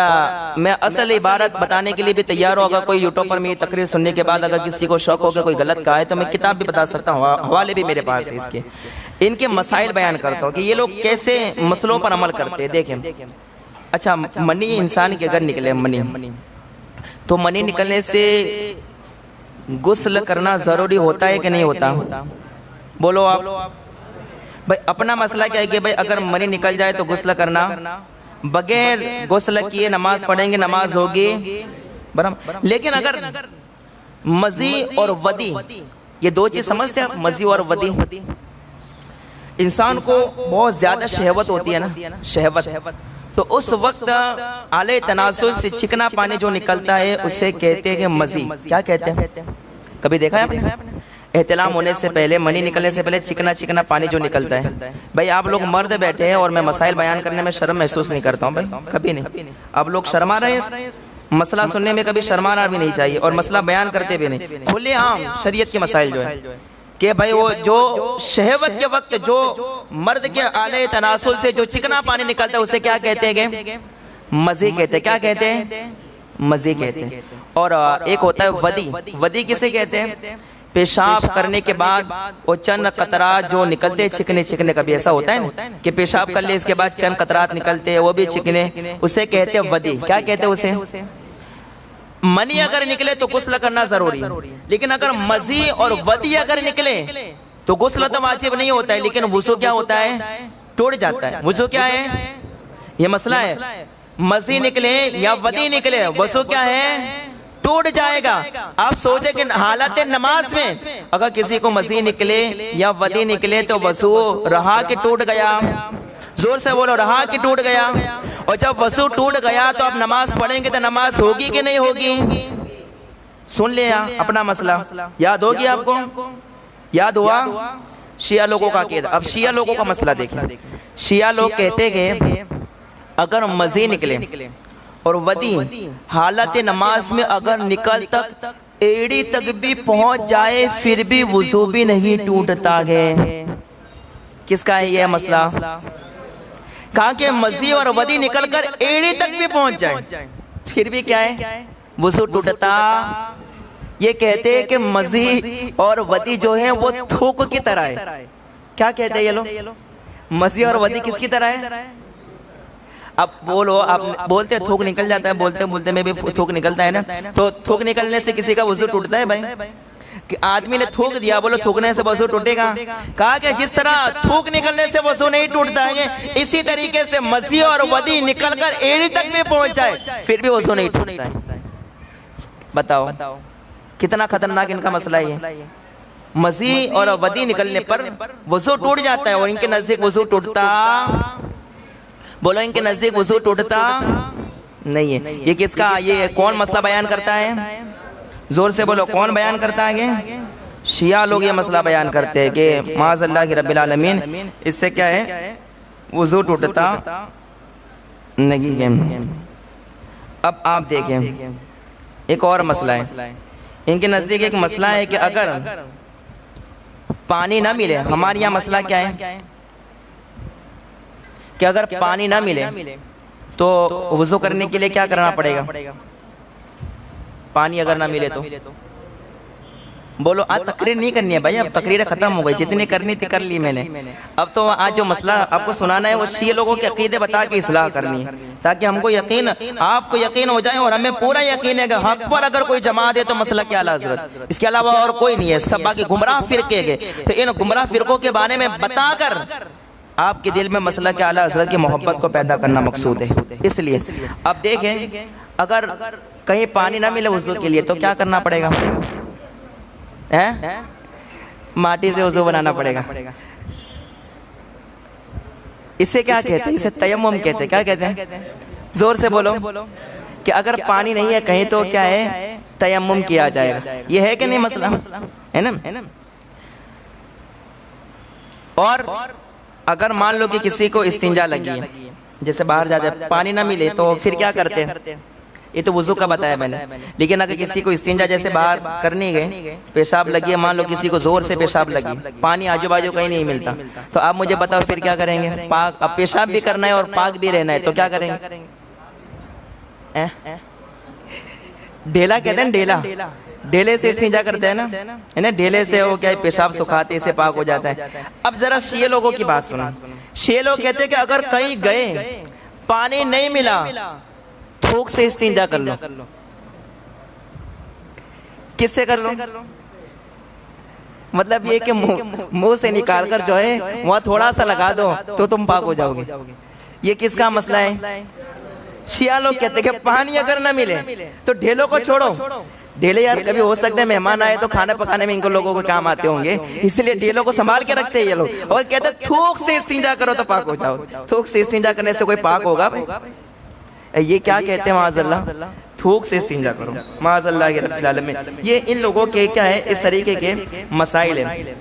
میں اصل عبارت بتانے کے لیے بھی تیار ہوں. اگر کوئی یوٹیوب پر میری تقریر سننے کے بعد اگر کسی کو شوق ہو کہ کوئی غلط کہا ہے تو میں کتاب بھی بتا سکتا ہوں، حوالے بھی میرے پاس ہے اس کے. ان کے مسائل بیان کرتا ہوں کہ یہ لوگ کیسے مسئلوں پر عمل کرتے ہیں. دیکھیں اچھا منی انسان کے اگر نکلے منی تو منی نکلنے سے غسل کرنا ضروری ہوتا ہے کہ نہیں ہوتا؟ بولو آپ بھائی. اپنا مسئلہ کیا ہے کہ بھائی اگر منی نکل جائے تو غسل کرنا، بغیر غسل کیے نماز پڑھیں گے نماز ہوگی برابر. لیکن اگر مزی اور ودی یہ دو چیز سمجھتے ہیں، مزی اور ودی. انسان کو بہت زیادہ شہوت ہوتی ہے نا، شہوت. تو اس وقت اعلی تناسل سے چکنا پانی جو نکلتا ہے اسے کہتے ہیں مزی. کیا کہتے ہیں؟ کبھی دیکھا ہے آپ نے؟ احتلام ہونے سے پہلے، منی نکلنے سے پہلے چکنا چکنا پانی جو نکلتا ہے. بھائی آپ لوگ مرد بیٹھے ہیں اور میں مسائل بیان کرنے میں شرم محسوس نہیں کرتا ہوں بھائی، کبھی نہیں. آپ لوگ شرما رہے ہیں، مسئلہ سننے میں کبھی شرمانا بھی نہیں چاہیے اور مسئلہ بیان کرتے بھی نہیں. کھلے عام شریعت کے مسائل جو ہے کہ بھائی وہ جو شہوت کے وقت جو مرد کے اعلی تناسل سے جو چکنا پانی نکلتا ہے اسے کیا کہتے ہیں؟ مزی کہتے ہیں. کیا کہتے ہیں؟ مزی کہتے ہیں. اور ایک ہوتا ہے ودی. ودی کسے کہتے ہیں؟ پیشاب کرنے کے بعد وہ چند قطرات جو نکلتے چکنے چکنے. کبھی ایسا ہوتا ہے نا کہ پیشاب کر لے اس کے بعد چند قطرات نکلتے ہیں وہ بھی چکنے، اسے کہتے ہیں ودی. کیا کہتے ہیں اسے؟ منی اگر نکلے تو غسل کرنا ضروری ہے، لیکن اگر مزی اور ودی اگر نکلے تو غسل تو واجب نہیں ہوتا ہے، لیکن وضو کیا ہوتا ہے؟ ٹوٹ جاتا ہے. وضو کیا ہے؟ یہ مسئلہ ہے. مزی نکلے یا ودی نکلے وضو کیا ہے؟ ٹوٹ جائے گا. آپ سوچیں کہ حالت نماز میں اگر کسی کو مزی نکلے یا ودی نکلے تو وضو رہا کہ ٹوٹ گیا؟ زور سے بولو، رہا کہ ٹوٹ گیا؟ اور جب وضو ٹوٹ گیا تو اب نماز پڑھیں گے تو نماز ہوگی کہ نہیں ہوگی؟ سن لیا اپنا مسئلہ، یاد ہوگی آپ کو، یاد ہوا شیعہ لوگوں کا عقیدہ۔ اب شیعہ لوگوں کا مسئلہ دیکھیں، شیعہ لوگ کہتے کہ اگر مزی نکلے اور ودی حالت نماز میں اگر نکل تک ایڑی تک بھی پہنچ جائے پھر بھی وضو بھی نہیں ٹوٹتا ہے۔ کس کا ہے یہ مسئلہ؟ کہا کہ مزی اور ودی نکل کر ایڑی تک بھی پہنچ جائے پھر بھی کیا ہے؟ وضو ٹوٹتا۔ یہ کہتے ہیں کہ مزی اور ودی جو ہے وہ تھوک کی طرح ہے۔ کیا کہتے ہیں یہ لوگ؟ مزی اور ودی کس کی طرح ہے؟ اب بولو، آپ بولتے ہیں تھوک نکل جاتا ہے، بولتے بولتے میں بھی تھوک نکلتا ہے نا، تو تھوک نکلنے سے کسی کا وضو ٹوٹتا ہے بھائی؟ کہ آدمی نے تھوک دیا، بولو تھوکنے سے وضو ٹوٹے گا؟ کہا کہ جس طرح تھوک نکلنے سے وضو نہیں ٹوٹتا ہے، اسی طریقے سے مزی اور ودی نکل کر ایڑی تک بھی پہنچ جائے پھر بھی وضو نہیں ٹوٹتا ہے۔ بتاؤ کتنا خطرناک ان کا مسئلہ ہے یہ۔ مزی اور ودی نکلنے پر وضو ٹوٹ جاتا ہے اور ان کے نزدیک وضو ٹوٹتا، بولو ان کے نزدیک وضو ٹوٹتا نہیں ہے۔ یہ کس کا، یہ کون مسئلہ بیان کرتا ہے؟ زور سے بولو، کون بیان کرتا ہے یہ؟ شیعہ لوگ یہ مسئلہ بیان کرتے ہیں کہ معاذ اللہ رب العالمین اس سے کیا ہے؟ وضو ٹوٹتا نہیں ہے۔ اب آپ دیکھیں ایک اور مسئلہ ہے ان کے نزدیک۔ ایک مسئلہ ہے کہ اگر پانی نہ ملے، ہمارے یہاں مسئلہ کیا ہے کہ اگر پانی نہ ملے تو وضو کرنے کے لیے کیا کرنا پڑے گا؟ پانی اگر نہ ملے تو بولو، آج تقریر نہیں کرنی ہے بھائی، اب تقریر ختم ہو گئی، جتنی کرنی تھی کر لی میں نے۔ اب تو آج جو مسئلہ آپ کو سنانا ہے وہ شیعہ لوگوں کے عقیدے بتا کے اصلاح کرنی ہے، تاکہ ہم کو یقین، آپ کو یقین ہو جائے اور ہمیں پورا یقین ہے کہ حق پر اگر کوئی جماعت ہے تو مسئلہ کیا حضرت، اس کے علاوہ اور کوئی نہیں ہے، سب باقی گمراہ فرقے گئے۔ تو ان گمراہ فرقوں کے بارے میں بتا کر آپ کے دل میں مسئلہ کے اعلیٰ حضرت کی محبت کو پیدا کرنا مقصود ہے۔ اس لیے اب دیکھیں اگر کہیں پانی نہ ملے وضو کے لیے تو کیا کرنا پڑے گا؟ ماٹی سے وضو بنانا پڑے گا۔ اسے کیا کہتے ہیں؟ اسے تیمم کہتے ہیں۔ کیا کہتے ہیں؟ زور سے بولو کہ اگر پانی نہیں ہے کہیں تو کیا ہے؟ تیمم کیا جائے گا۔ یہ ہے کہ نہیں مسئلہ؟ ہے نا؟ اور اگر مان لو کہ کسی کو استنجا لگی ہے، جیسے باہر جاتے پانی نہ ملے تو پھر کیا کرتے ہیں؟ یہ تو وضو کا بتایا میں نے، لیکن اگر کسی کو استنجا جیسے باہر کرنے گئے، پیشاب لگی ہے، مان لو کسی کو زور سے پیشاب لگی، پانی آجو باجو کہیں نہیں ملتا، تو آپ مجھے بتاؤ پھر کیا کریں گے؟ پاک، اب پیشاب بھی کرنا ہے اور پاک بھی رہنا ہے تو کیا کریں گے؟ ڈھیلا کہتے ہیں، ڈھیلا، ڈھیلے سے استنجا کرتے ہیں نا، ڈھیلے سے وہ کیا پیشاب سکھاتے اسے پاک ہو جاتا ہے۔ اب ذرا شیعہ لوگوں کی بات سنو، شیعہ لوگ کہتے ہیں کہ اگر کہیں گئے پانی نہیں ملا تھوک سے استنجا کر لو۔ کس سے کر لو؟ مطلب یہ کہ منہ سے نکال کر جو ہے وہاں تھوڑا سا لگا دو تو تم پاک ہو جاؤ گے۔ یہ کس کا مسئلہ ہے؟ شیعہ لوگ کہتے ہیں کہ پانی اگر نہ ملے تو ڈھیلوں کو چھوڑو۔ ڈھیلے یار کبھی ہو سکتے ہیں مہمان آئے تو کھانا پکانے میں ان کو لوگوں کو کام آتے ہوں گے، اس لیے ڈھیلوں کو سنبھال کے رکھتے ہیں یہ لوگ، اور کہتے ہیں تھوک سے استنجا کرو تو پاک ہو جاؤ۔ تھوک سے استنجا کرنے سے کوئی پاک ہوگا بھائی؟ یہ کیا کہتے ہیں معاذ اللہ؟ تھوک سے استنجا کرو، معاذ اللہ رب العالمین۔ یہ ان لوگوں کے کیا ہے اس طریقے کے مسائل ہیں۔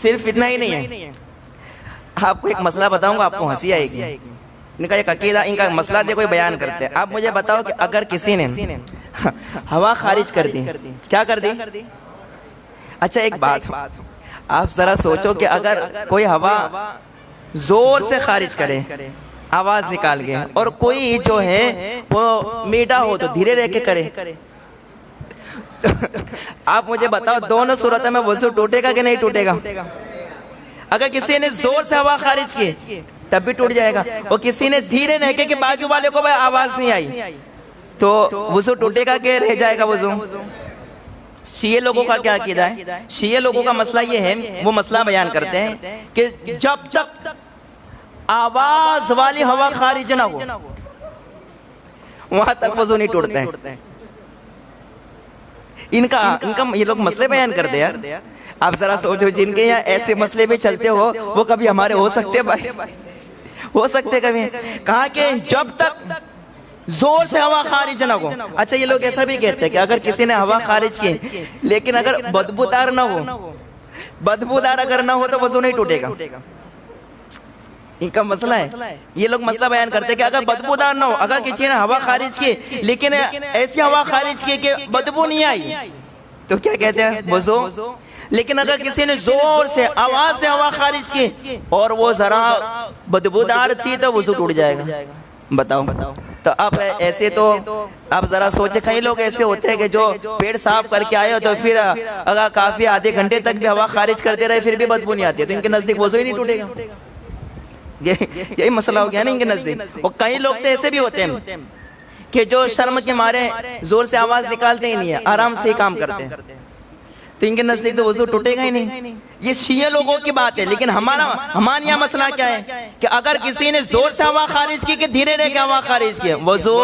صرف اتنا ہی نہیں ہے، آپ کو ایک مسئلہ بتاؤں گا، آپ کو ہنسی آئے گی۔ ان کا ایک عقیدہ، ان کا مسئلہ دے کوئی بیان کرتے ہیں۔ آپ مجھے بتاؤ کہ اگر کسی نے ہوا خارج کر دی، کیا کر دی؟ اچھا ایک بات، آپ ذرا سوچو کہ اگر کوئی ہوا زور سے خارج کرے، آواز نکال گئے، اور کوئی جو ہے وہ میٹھا ہو تو دھیرے رہ کے کرے، آپ مجھے بتاؤ دونوں صورتوں میں وضو ٹوٹے گا کہ نہیں ٹوٹے گا؟ اگر کسی نے زور سے ہوا خارج کی تب بھی ٹوٹ جائے گا، اور کسی نے دھیرے رہ کے کہ باجو والے کو بھائی آواز نہیں آئی تو وضو ٹوٹے گا کہ رہ جائے گا وضو؟ شیعہ لوگوں کا کیا عقیدہ ہے؟ شیعہ لوگوں کا مسئلہ یہ ہے، وہ مسئلہ بیان کرتے ہیں کہ جب تک آواز والی ہوا خارج نہ ہو وہاں تک وضو نہیں ٹوٹتا ہے۔ ان کا یہ لوگ مسئلے بیان کرتے ہیں یار۔ آپ ذرا سوچو جن کے یہاں ایسے مسئلے بھی چلتے ہو وہ کبھی ہمارے ہو سکتے بھائی؟ ہو سکتے کبھی؟ کہا کہ جب تک زور سے ہوا خارج نہ ہو. اچھا یہ لوگ ایسا بھی کہتے ہیں کہ اگر کسی نے ہوا خارج کی لیکن اگر بدبودار نہ ہو، بدبودار اگر نہ ہو تو وضو نہیں ٹوٹے گا. ان کا مسئلہ ہے، یہ لوگ مسئلہ بیان کرتے ہیں کہ اگر بدبودار نہ ہو، اگر کسی نے ہوا خارج کی لیکن ایسی ہوا خارج کی کہ بدبو نہیں آئی تو کیا کہتے ہیں؟ وضو. لیکن اگر کسی نے زور سے آواز سے ہوا خارج کی اور وہ ذرا بدبودار تھی تو وضو ٹوٹ جائے گا. بتاؤ. تو اب ایسے تو اب ذرا سوچے، کئی لوگ ایسے ہوتے ہیں کہ جو پیٹ صاف کر کے آئے ہو تو پھر اگر کافی آدھے گھنٹے تک بھی ہوا خارج کرتے رہے پھر بھی بدبو نہیں آتی ہے تو ان کے نزدیک وضو ہی نہیں ٹوٹے گا. یہی مسئلہ ہو گیا نا ان کے نزدیک. اور کئی لوگ تو ایسے بھی ہوتے ہیں کہ جو شرم کے مارے زور سے آواز نکالتے ہی نہیں ہے، آرام سے ہی کام کرتے ہیں تو ان کے نزدیک تو وضو ٹوٹے گا ہی نہیں. یہ شیعہ لوگوں کی بات ہے. لیکن ہمارے یہاں مسئلہ کیا ہے کہ اگر کسی نے زور سے ہوا خارج کی کہ دھیرے رہ کے ہوا خارج کی وضو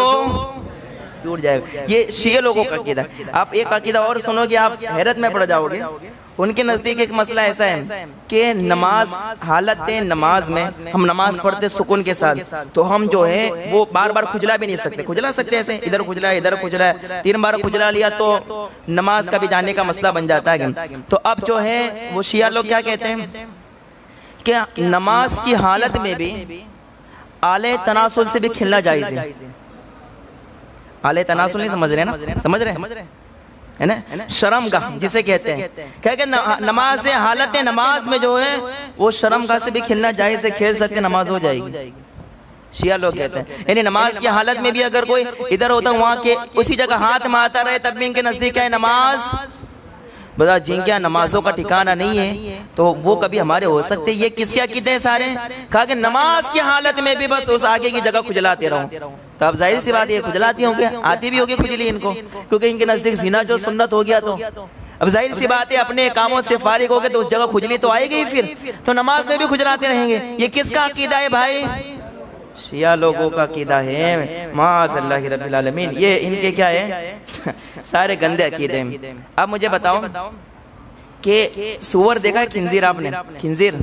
ٹوٹ جائے گا. یہ شیعہ لوگوں کا عقیدہ. آپ ایک عقیدہ اور سنو گے آپ حیرت میں پڑ جاؤ گے. ان کے نزدیک ایک مسئلہ ایسا ہے کہ نماز، حالت نماز میں ہم نماز پڑھتے سکون کے ساتھ تو ہم جو ہے وہ بار بار کھجلا بھی نہیں سکتے. کھجلا سکتے ایسے ادھر کھجلا ادھر کھجلا، 3 بار کھجلا لیا تو نماز کا بھی جانے کا مسئلہ بن جاتا ہے. تو اب جو ہے وہ شیعہ لوگ کیا کہتے ہیں کہ نماز کی حالت میں بھی آلے تناسل سے بھی کھلنا جائز ہے. آلے تناسل نہیں سمجھ رہے نا؟ سمجھ رہے ہے نا؟ شرمگاہ جسے کہتے ہیں کہ نماز حالت نماز میں جو ہے وہ شرمگاہ سے بھی کھلنا جائز ہے، کھیل سکتے نماز ہو جائے گی. شیعہ لوگ کہتے ہیں یعنی نماز کی حالت میں بھی اگر کوئی ادھر ہوتا وہاں کے اسی جگہ ہاتھ مارتا رہے تب بھی ان کے نزدیک ہے نماز. بتا جن کیا نمازوں کا ٹھکانہ نہیں ہے تو وہ کبھی ہمارے ہو سکتے. یہ کس کے عقیدے سارے؟ کہا کہ نماز کی حالت میں بھی بس اس آگے کی جگہ کھجلاتے رہو. تو اب ظاہر سی بات یہ کھجلاتی ہوں گے، آتی بھی ہوگی کھجلی ان کو کیونکہ ان کے نزدیک زنا جو سنت ہو گیا. تو اب ظاہر سی بات ہے اپنے کاموں سے فارغ ہو گئے تو اس جگہ کھجلی تو آئے گی پھر، تو نماز میں بھی کھجلاتے رہیں گے. یہ کس کا عقیدہ ہے بھائی؟ شیعہ لوگوں کا عقیدہ ہے. معاذ اللہ رب العالمین. یہ ان کے کیا ہے؟ سارے گندے عقیدے ہیں. اب مجھے بتاؤ کہ سور دیکھا ہے خنزیر آپ نے؟ خنزیر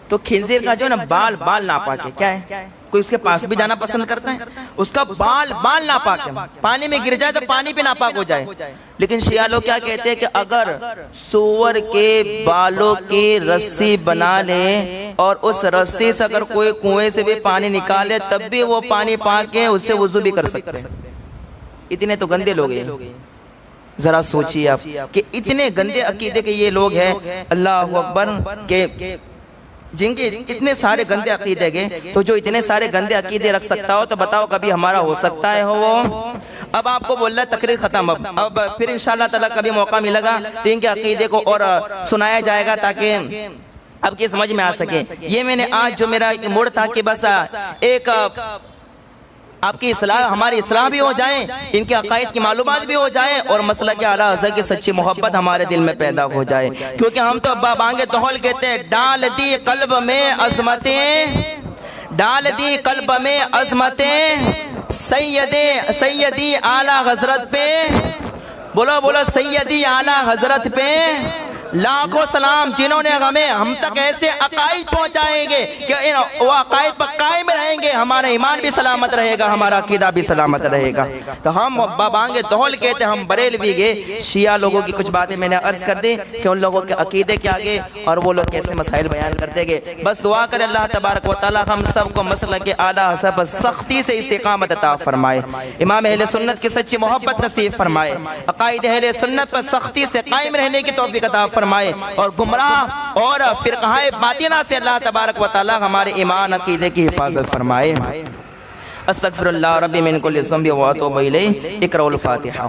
تو خنزیر کا جو نا بال ناپاک ہے. کیا ہے؟ کوئی اس کے پاس بھی جانا پسند کرتا ہے؟ اس کا بال ناپاک ہے، پانی میں گر جائے تو پانی بھی ناپاک ہو جائے. لیکن شیعہ لوگ کیا کہتے ہیں کہ اگر سور کے بالوں کی رسی بنا لے اور اس رسی سے اگر کوئی کنویں سے بھی پانی نکالے تب بھی وہ پانی پاک ہے، اس سے وضو بھی کر سکتے ہیں. اتنے تو گندے لوگ ہیں. ذرا سوچیے آپ کہ اتنے گندے عقیدے کے یہ لوگ ہیں. اللہ اکبر. کہ جن کے اتنے سارے گندے عقیدے گئے تو جو اتنے سارے گندے عقیدے رکھ سکتا ہو تو بتاؤ کبھی ہمارا ہو سکتا ہے وہ؟ اب آپ کو بول رہا ہے تقریر ختم. اب پھر انشاءاللہ تعالیٰ کبھی موقع ملے گا تو ان کے عقیدے کو اور سنایا جائے گا تاکہ اب کی سمجھ میں آ سکے. یہ میں نے آج جو میرا موڑ تھا کہ بس ایک آپ کی اصلاح، ہماری اصلاح بھی ہو جائے، ان کے عقائد کی معلومات بھی ہو جائے اور مسئلہ کے اعلیٰ حضرت کی سچی محبت ہمارے دل میں پیدا ہو جائے. کیونکہ ہم تو بانگے توحل کہتے ہیں ڈال دی قلب میں عظمتیں، ڈال دی قلب میں عظمتیں سیدی اعلیٰ حضرت پہ. بولو سیدی اعلیٰ حضرت پہ لاکھوں سلام جنہوں نے ہمیں ہم تک ایسے عقائد پہنچائیں گے کہ وہ عقائد پر قائم رہیں گے، ہمارا ایمان بھی سلامت رہے گا، ہمارا عقیدہ بھی سلامت رہے گا. تو ہم بابانگے توحل کہتے ہیں ہم بریلوی گے. شیعہ لوگوں کی کچھ باتیں میں نے عرض کر دی کہ ان لوگوں کے عقیدے کیا گئے اور وہ لوگ کیسے مسائل بیان کرتے گئے. بس دعا کرے اللہ تبارک و تعالی ہم سب کو مسلک اعلیٰ حضرت پر سختی سے استقامت عطا فرمائے، امام اہل سنت کی سچی محبت نصیب فرمائے، عقائد اہل سنت پر سختی سے قائم رہنے کی توفیق عطا فرمائے اور گمراہ اور فرقہ باطنہ سے اللہ تبارک و تعالی ہمارے ایمان عقیدے کی حفاظت فرمائے. استغفر اللہ ربی من کل ذنب و اتوب الیہ. اقرأوا الفاتحہ.